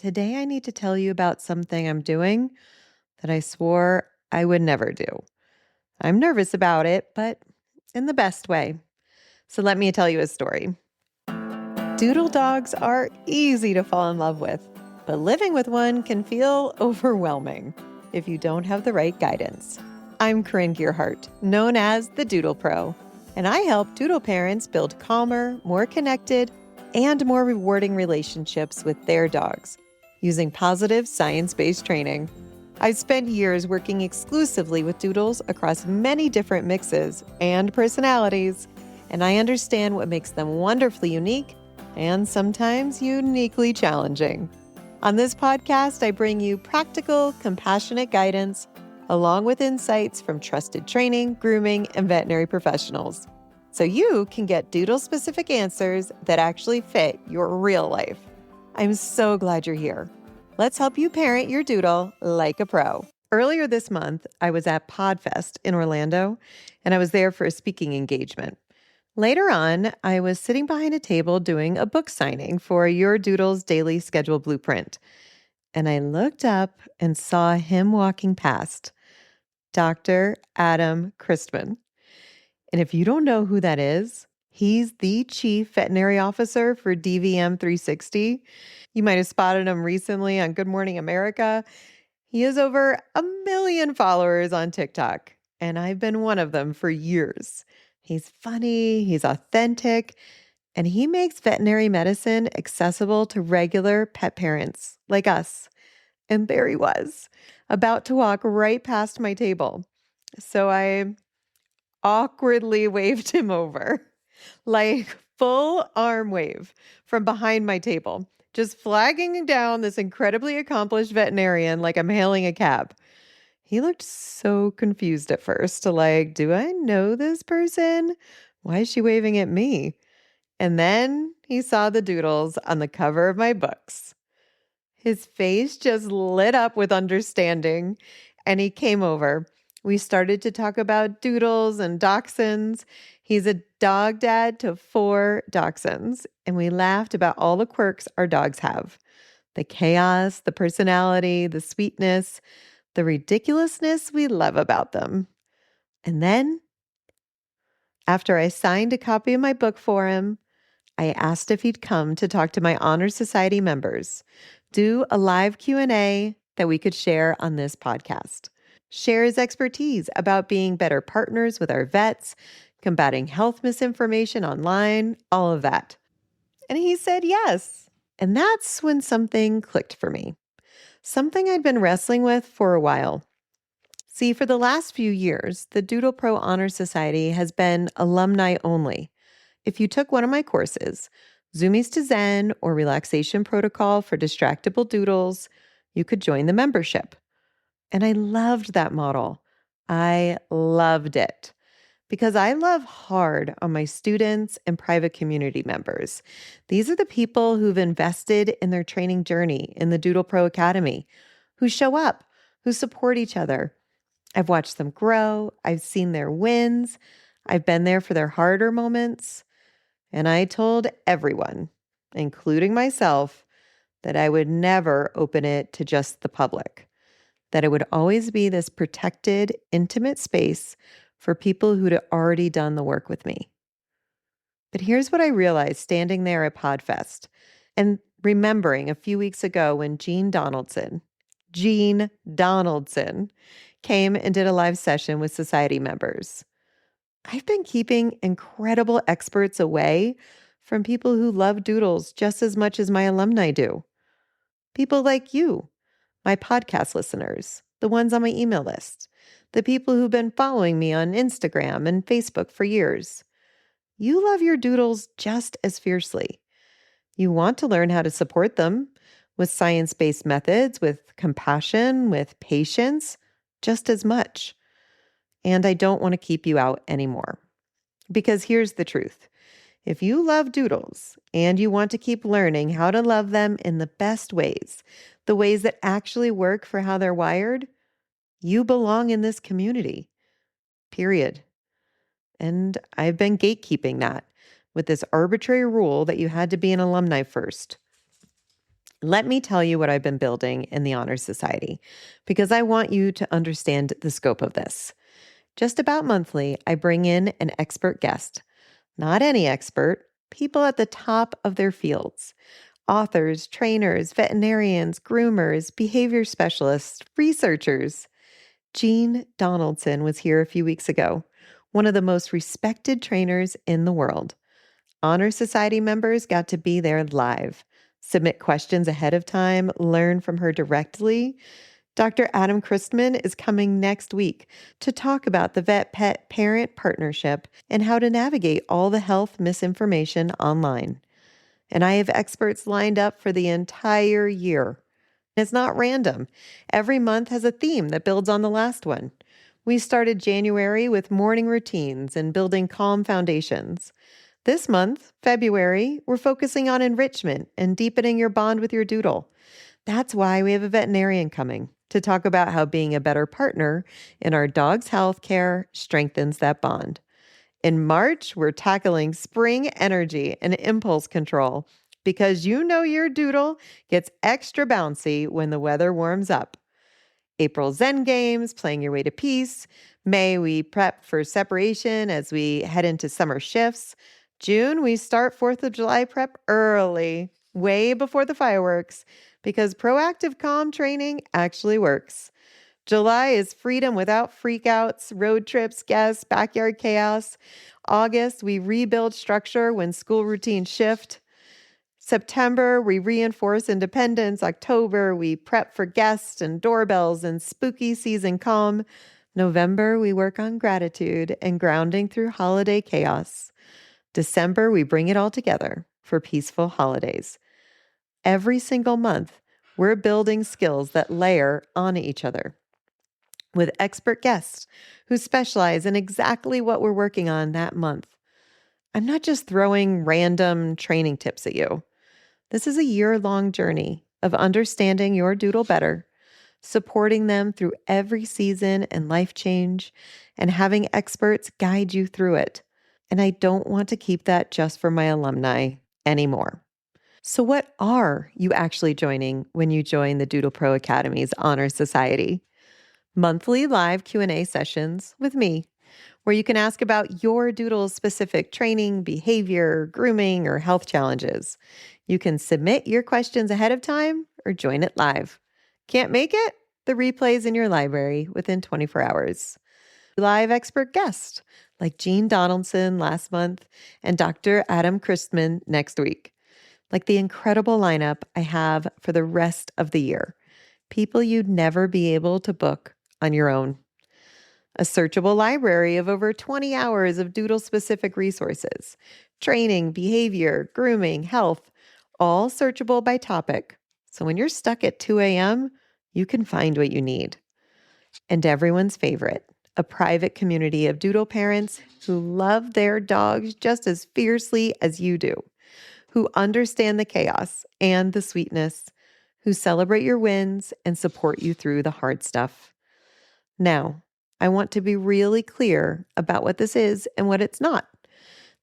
Today, I need to tell you about something I'm doing that I swore I would never do. I'm nervous about it, but in the best way. So, let me tell you a story. Doodle dogs are easy to fall in love with, but living with one can feel overwhelming if you don't have the right guidance. I'm Corinne Gearhart, known as the Doodle Pro, and I help doodle parents build calmer, more connected, and more rewarding relationships with their dogs using positive science-based training. I've spent years working exclusively with doodles across many different mixes and personalities, and I understand what makes them wonderfully unique and sometimes uniquely challenging. On this podcast, I bring you practical, compassionate guidance along with insights from trusted training, grooming, and veterinary professionals, so you can get doodle-specific answers that actually fit your real life. I'm so glad you're here. Let's help you parent your doodle like a pro. Earlier this month, I was at Podfest in Orlando, and I was there for a speaking engagement. Later on, I was sitting behind a table doing a book signing for Your Doodle's Daily Schedule Blueprint, and I looked up and saw him walking past, Dr. Adam Christman. And if you don't know who that is, he's the Chief Veterinary Officer for DVM360. You might have spotted him recently on Good Morning America. He has over 1 million followers on TikTok, and I've been one of them for years. He's funny, he's authentic, and he makes veterinary medicine accessible to regular pet parents like us. And there he was, about to walk right past my table. So I awkwardly waved him over, like full arm wave from behind my table, just flagging down this incredibly accomplished veterinarian like I'm hailing a cab. He looked so confused at first, like, do I know this person? Why is she waving at me? And then he saw the doodles on the cover of my books. His face just lit up with understanding, and he came over. We started to talk about Doodles and Dachshunds. He's a dog dad to 4 Dachshunds, and we laughed about all the quirks our dogs have. The chaos, the personality, the sweetness, the ridiculousness we love about them. And then, after I signed a copy of my book for him, I asked if he'd come to talk to my Honor Society members, do a live Q&A that we could share on this podcast, share his expertise about being better partners with our vets, combating health misinformation online, all of that. And he said yes. And that's when something clicked for me, something I'd been wrestling with for a while. See, for the last few years, the Doodle Pro Honor Society has been alumni-only. If you took one of my courses, Zoomies to Zen or Relaxation Protocol for Distractible Doodles, you could join the membership. And I loved that model. I loved it because I love hard on my students and private community members. These are the people who've invested in their training journey in the Doodle Pro Academy, who show up, who support each other. I've watched them grow. I've seen their wins. I've been there for their harder moments. And I told everyone, including myself, that I would never open it to just the public, that it would always be this protected, intimate space for people who'd already done the work with me. But here's what I realized standing there at Podfest and remembering a few weeks ago when Jean Donaldson came and did a live session with society members. I've been keeping incredible experts away from people who love doodles just as much as my alumni do. People like you, my podcast listeners, the ones on my email list, the people who've been following me on Instagram and Facebook for years. You love your doodles just as fiercely. You want to learn how to support them with science-based methods, with compassion, with patience, just as much. And I don't want to keep you out anymore. Because here's the truth. If you love doodles and you want to keep learning how to love them in the best ways, the ways that actually work for how they're wired, you belong in this community. Period. And I've been gatekeeping that with this arbitrary rule that you had to be an alumni first. Let me tell you what I've been building in the Honor Society, because I want you to understand the scope of this. Just about monthly, I bring in an expert guest. Not any expert, people at the top of their fields. Authors, trainers, veterinarians, groomers, behavior specialists, researchers. Jean Donaldson was here a few weeks ago, one of the most respected trainers in the world. Honor Society members got to be there live, submit questions ahead of time, learn from her directly. Dr. Adam Christman is coming next week to talk about the vet-pet parent partnership and how to navigate all the health misinformation online. And I have experts lined up for the entire year. It's not random. Every month has a theme that builds on the last one. We started January with morning routines and building calm foundations. This month, February, we're focusing on enrichment and deepening your bond with your doodle. That's why we have a veterinarian coming to talk about how being a better partner in our dog's health care strengthens that bond. In March, we're tackling spring energy and impulse control because you know your doodle gets extra bouncy when the weather warms up. April Zen games, playing your way to peace. May, we prep for separation as we head into summer shifts. June, we start 4th of July prep early, way before the fireworks, because proactive calm training actually works. July is freedom without freakouts, road trips, guests, backyard chaos. August, we rebuild structure when school routines shift. September, we reinforce independence. October, we prep for guests and doorbells and spooky season calm. November, we work on gratitude and grounding through holiday chaos. December, we bring it all together for peaceful holidays. Every single month, we're building skills that layer on each other with expert guests who specialize in exactly what we're working on that month. I'm not just throwing random training tips at you. This is a year-long journey of understanding your doodle better, supporting them through every season and life change, and having experts guide you through it. And I don't want to keep that just for my alumni anymore. So what are you actually joining when you join the Doodle Pro Academy's Honor Society? Monthly live Q&A sessions with me, where you can ask about your doodle's specific training, behavior, grooming, or health challenges. You can submit your questions ahead of time or join it live. Can't make it? The replay is in your library within 24 hours. Live expert guests like Jean Donaldson last month and Dr. Adam Christman next week. Like the incredible lineup I have for the rest of the year. People you'd never be able to book on your own. A searchable library of over 20 hours of doodle-specific resources. Training, behavior, grooming, health, all searchable by topic. So when you're stuck at 2 a.m., you can find what you need. And everyone's favorite, a private community of doodle parents who love their dogs just as fiercely as you do, who understand the chaos and the sweetness, who celebrate your wins and support you through the hard stuff. Now, I want to be really clear about what this is and what it's not.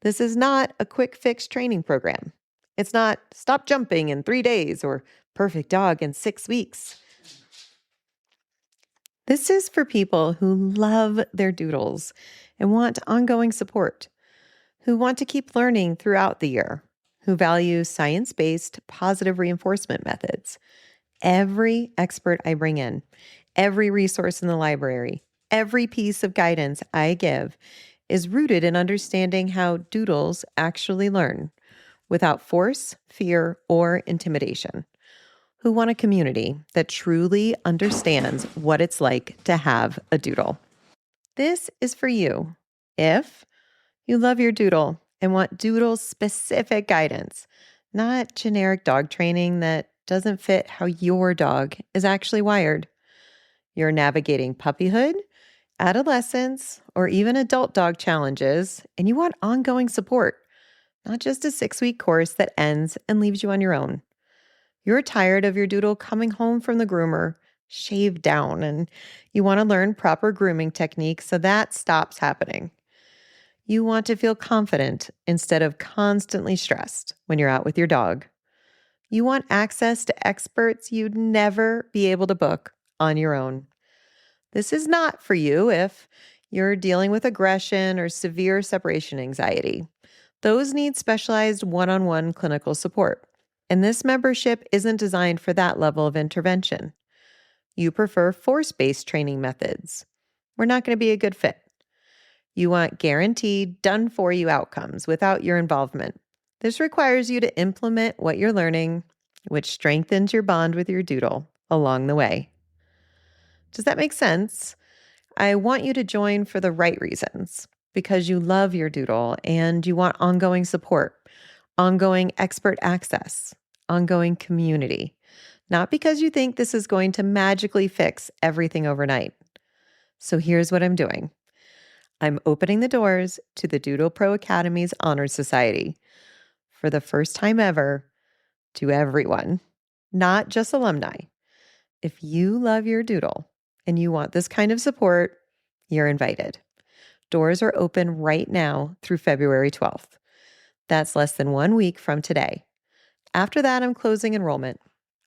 This is not a quick fix training program. It's not stop jumping in 3 days or perfect dog in 6 weeks. This is for people who love their doodles and want ongoing support, who want to keep learning throughout the year, who value science-based positive reinforcement methods. Every expert I bring in, every resource in the library, every piece of guidance I give is rooted in understanding how doodles actually learn without force, fear, or intimidation. Who want a community that truly understands what it's like to have a doodle. This is for you if you love your doodle and want doodle-specific guidance, not generic dog training that doesn't fit how your dog is actually wired. You're navigating puppyhood, adolescence, or even adult dog challenges, and you want ongoing support, not just a 6-week course that ends and leaves you on your own. You're tired of your doodle coming home from the groomer, shaved down, and you want to learn proper grooming techniques so that stops happening. You want to feel confident instead of constantly stressed when you're out with your dog. You want access to experts you'd never be able to book on your own. This is not for you if you're dealing with aggression or severe separation anxiety. Those need specialized one-on-one clinical support. And this membership isn't designed for that level of intervention. You prefer force-based training methods. We're not going to be a good fit. You want guaranteed, done-for-you outcomes without your involvement. This requires you to implement what you're learning, which strengthens your bond with your doodle along the way. Does that make sense? I want you to join for the right reasons, because you love your doodle and you want ongoing support, ongoing expert access, ongoing community, not because you think this is going to magically fix everything overnight. So here's what I'm doing. I'm opening the doors to the Doodle Pro Academy's Honor Society for the first time ever to everyone, not just alumni. If you love your doodle and you want this kind of support, you're invited. Doors are open right now through February 12th. That's less than 1 week from today. After that, I'm closing enrollment.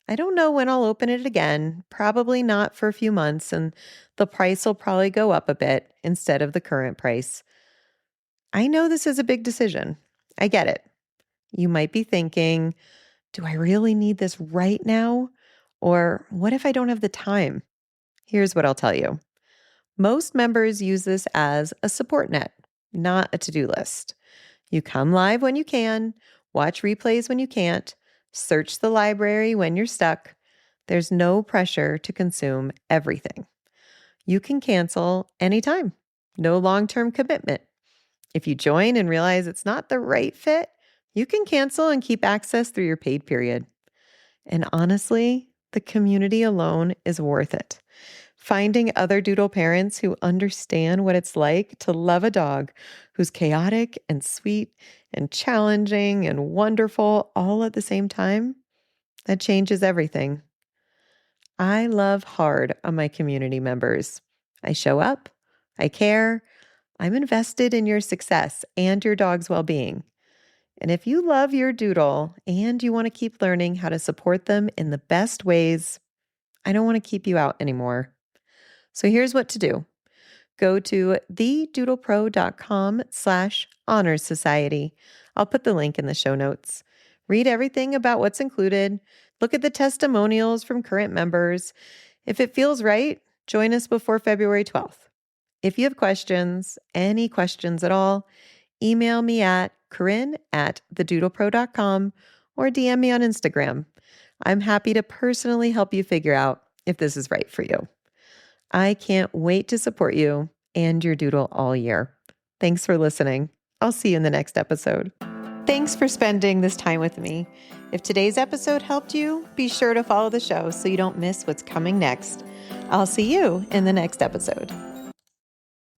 I don't know when I'll open it again, probably not for a few months, and the price will probably go up a bit instead of the current price. I know this is a big decision. I get it. You might be thinking, do I really need this right now? Or what if I don't have the time? Here's what I'll tell you. Most members use this as a support net, not a to-do list. You come live when you can, watch replays when you can't, search the library when you're stuck. There's no pressure to consume everything. You can cancel anytime. No long-term commitment. If you join and realize it's not the right fit, you can cancel and keep access through your paid period. And honestly, the community alone is worth it. Finding other doodle parents who understand what it's like to love a dog who's chaotic and sweet and challenging and wonderful all at the same time, that changes everything. I love hard on my community members. I show up, I care, I'm invested in your success and your dog's well-being. And if you love your doodle and you want to keep learning how to support them in the best ways, I don't want to keep you out anymore. So here's what to do. Go to thedoodlepro.com/honors society. I'll put the link in the show notes. Read everything about what's included. Look at the testimonials from current members. If it feels right, join us before February 12th. If you have questions, any questions at all, email me at corinne@thedoodlepro.com or DM me on Instagram. I'm happy to personally help you figure out if this is right for you. I can't wait to support you and your doodle all year. Thanks for listening. I'll see you in the next episode. Thanks for spending this time with me. If today's episode helped you, be sure to follow the show so you don't miss what's coming next. I'll see you in the next episode.